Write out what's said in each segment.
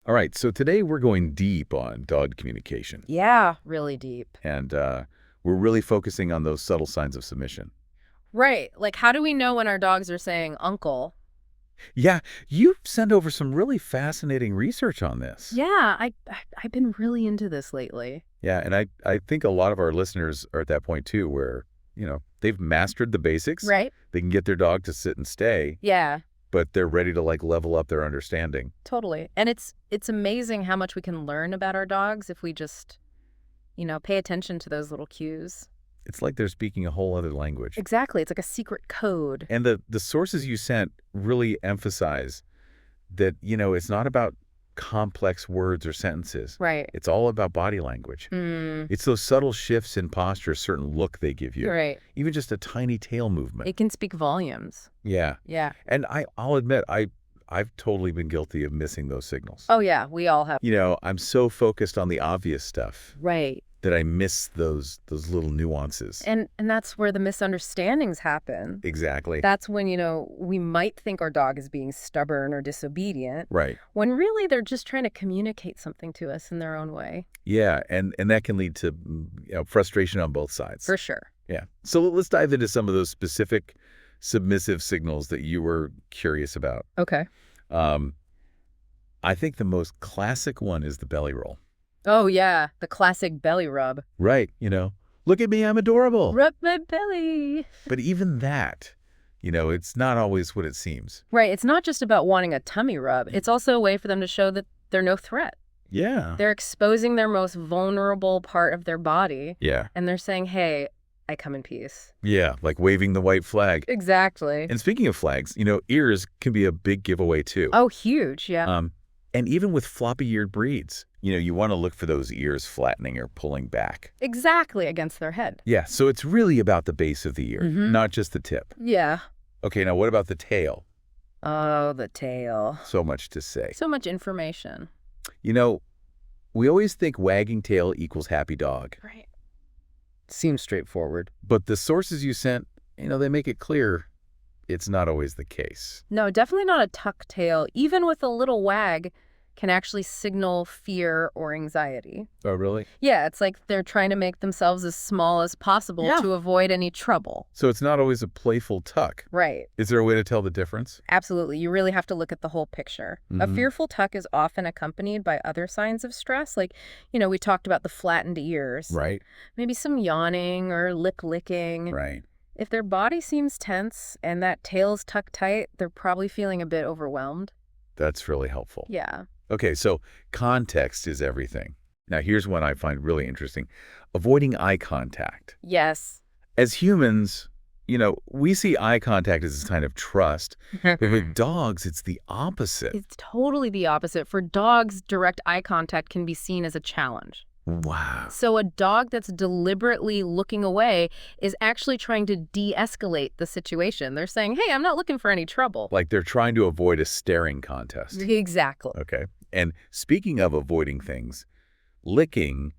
All right, so today we're going deep on dog communication. Yeah, really deep. And we're really focusing on those subtle signs of submission. Right. Like, how do we know when our dogs are saying uncle? Yeah, you sent over some really fascinating research on this. Yeah, I've been really into this lately. Yeah, and I think a lot of our listeners are at that point too where, they've mastered the basics. Right. They can get their dog to sit and stay. Yeah, But they're ready to level up their understanding. totally. And it's amazing how much we can learn about our dogs if we just, pay attention to those little cues. It's like they're speaking a whole other language. Exactly. It's like a secret code. And the sources you sent really emphasize that, it's not about complex words or sentences. Right. It's all about body language. It's those subtle shifts in posture, a certain look they give you. Right. Even just a tiny tail movement. It can speak volumes. Yeah. Yeah. And I'll admit, I've totally been guilty of missing those signals. Oh, yeah. We all have. I'm so focused on the obvious stuff Right. that I miss those little nuances. And that's where the misunderstandings happen. Exactly. That's when, we might think our dog is being stubborn or disobedient. Right. When really they're just trying to communicate something to us in their own way. Yeah, and that can lead to frustration on both sides. For sure. Yeah. So let's dive into some of those specific submissive signals that you were curious about. Okay. I think the most classic one is the belly roll. Oh, yeah. The classic belly rub. Right. Look at me, I'm adorable. Rub my belly. But even that, it's not always what it seems. Right. It's not just about wanting a tummy rub. It's also a way for them to show that they're no threat. Yeah. They're exposing their most vulnerable part of their body. Yeah. And they're saying, hey, I come in peace. Yeah, like waving the white flag. Exactly. And speaking of flags, ears can be a big giveaway too. Oh, huge. Yeah. And even with floppy-eared breeds, you want to look for those ears flattening or pulling back. Exactly, against their head. Yeah, so it's really about the base of the ear, not just the tip. Yeah. Okay, now what about the tail? Oh, the tail. So much to say. So much information. We always think wagging tail equals happy dog. Right. Seems straightforward. But the sources you sent, they make it clear it's not always the case. No, definitely not a tuck tail. Even with a little wag can actually signal fear or anxiety. Oh, really? Yeah, it's like they're trying to make themselves as small as possible to avoid any trouble. So it's not always a playful tuck. Right. Is there a way to tell the difference? Absolutely. You really have to look at the whole picture. A fearful tuck is often accompanied by other signs of stress. Like, we talked about the flattened ears. Right. Maybe some yawning or lip licking. Right. If their body seems tense and that tail's tucked tight, they're probably feeling a bit overwhelmed. That's really helpful. Yeah. Okay, so context is everything. Now, here's one I find really interesting. Avoiding eye contact. Yes. As humans, we see eye contact as a sign of trust. But with dogs, it's the opposite. It's totally the opposite. For dogs, direct eye contact can be seen as a challenge. Wow. So a dog that's deliberately looking away is actually trying to de-escalate the situation. They're saying, hey, I'm not looking for any trouble. Like they're trying to avoid a staring contest. Exactly. Okay. And speaking of avoiding things, licking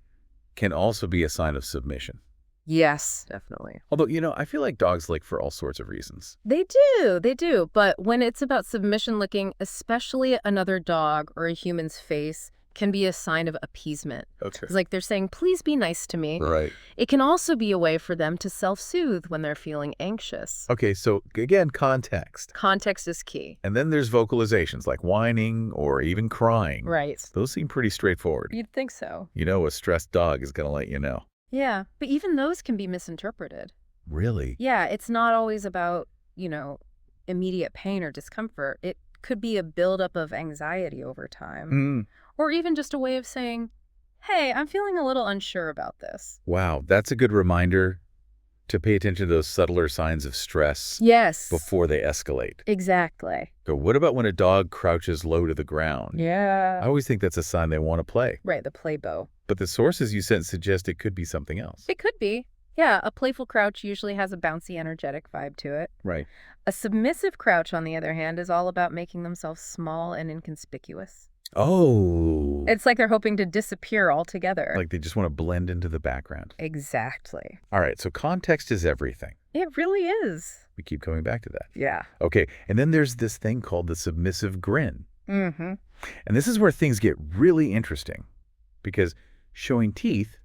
can also be a sign of submission. Yes, definitely. Although, I feel like dogs lick for all sorts of reasons. They do. But when it's about submission licking, especially another dog or a human's face, can be a sign of appeasement. Okay. It's like they're saying, please be nice to me. Right. It can also be a way for them to self-soothe when they're feeling anxious. Okay, so again, context. Context is key. And then there's vocalizations like whining or even crying. Right. Those seem pretty straightforward. You'd think so. A stressed dog is going to let you know. Yeah, but even those can be misinterpreted. Really? Yeah, it's not always about, immediate pain or discomfort. It could be a buildup of anxiety over time. Or even just a way of saying, hey, I'm feeling a little unsure about this. Wow, that's a good reminder to pay attention to those subtler signs of stress. Yes. Before they escalate. Exactly. So what about when a dog crouches low to the ground? Yeah. I always think that's a sign they want to play. Right, the play bow. But the sources you sent suggest it could be something else. It could be. Yeah, a playful crouch usually has a bouncy, energetic vibe to it. Right. A submissive crouch, on the other hand, is all about making themselves small and inconspicuous. Oh. It's like they're hoping to disappear altogether. Like they just want to blend into the background. Exactly. All right, so context is everything. It really is. We keep coming back to that. Yeah. Okay, and then there's this thing called the submissive grin. And this is where things get really interesting, because showing teeth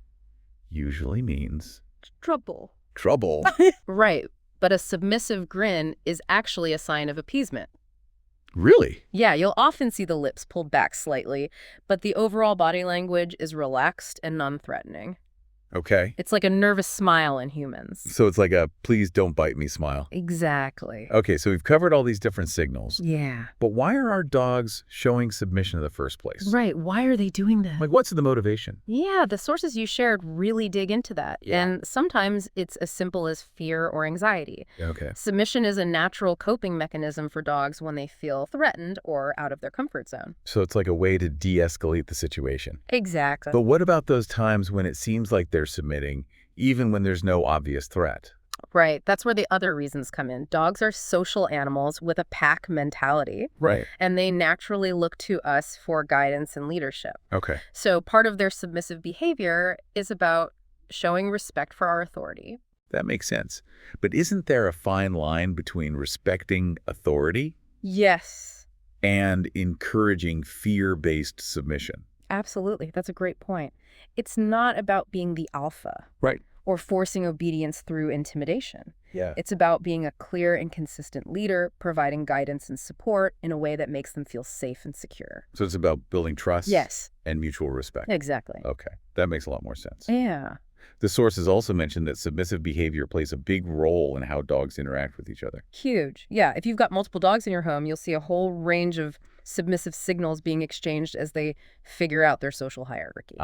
usually means Trouble. trouble. Right. But a submissive grin is actually a sign of appeasement. Really? Yeah, you'll often see the lips pulled back slightly, but the overall body language is relaxed and non-threatening. Okay. It's like a nervous smile in humans. So it's like a please don't bite me smile. Exactly. Okay, so we've covered all these different signals. Yeah. But why are our dogs showing submission in the first place? Right. Why are they doing that? Like, what's the motivation? Yeah, the sources you shared really dig into that. Yeah. And sometimes it's as simple as fear or anxiety. Okay. Submission is a natural coping mechanism for dogs when they feel threatened or out of their comfort zone. So it's like a way to de-escalate the situation. Exactly. But what about those times when it seems like they're submitting, even when there's no obvious threat? Right. That's where the other reasons come in. Dogs are social animals with a pack mentality, Right. and they naturally look to us for guidance and leadership. Okay. So part of their submissive behavior is about showing respect for our authority. That makes sense. But isn't there a fine line between respecting authority Yes, and encouraging fear-based submission? absolutely. That's a great point. It's not about being the alpha Right. or forcing obedience through intimidation. Yeah. It's about being a clear and consistent leader, providing guidance and support in a way that makes them feel safe and secure. So it's about building trust Yes, and mutual respect. exactly. Okay. That makes a lot more sense. Yeah. The sources also mentioned that submissive behavior plays a big role in how dogs interact with each other. Huge. Yeah, if you've got multiple dogs in your home, you'll see a whole range of submissive signals being exchanged as they figure out their social hierarchy.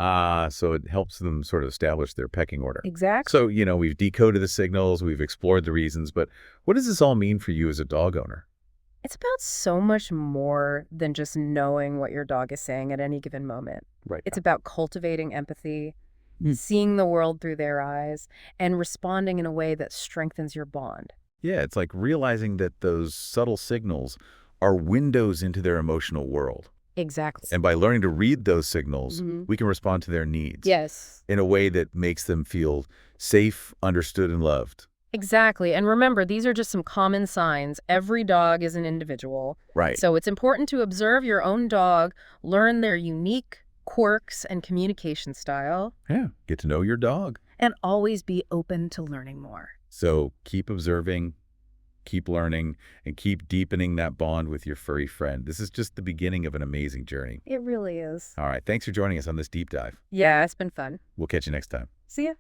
So it helps them sort of establish their pecking order. Exactly. So, we've decoded the signals, we've explored the reasons, but what does this all mean for you as a dog owner? It's about so much more than just knowing what your dog is saying at any given moment. Right. It's about cultivating empathy, Hmm. seeing the world through their eyes, and responding in a way that strengthens your bond. Yeah, it's like realizing that those subtle signals are windows into their emotional world. Exactly. And by learning to read those signals, Mhm. we can respond to their needs Yes, in a way that makes them feel safe, understood, and loved. exactly. And remember, these are just some common signs. Every dog is an individual. Right. So it's important to observe your own dog, learn their unique quirks and communication style, Yeah, get to know your dog. and always be open to learning more. So keep observing, keep learning, and keep deepening that bond with your furry friend. This is just the beginning of an amazing journey. It really is. All right, thanks for joining us on this deep dive. Yeah, it's been fun. We'll catch you next time. See ya.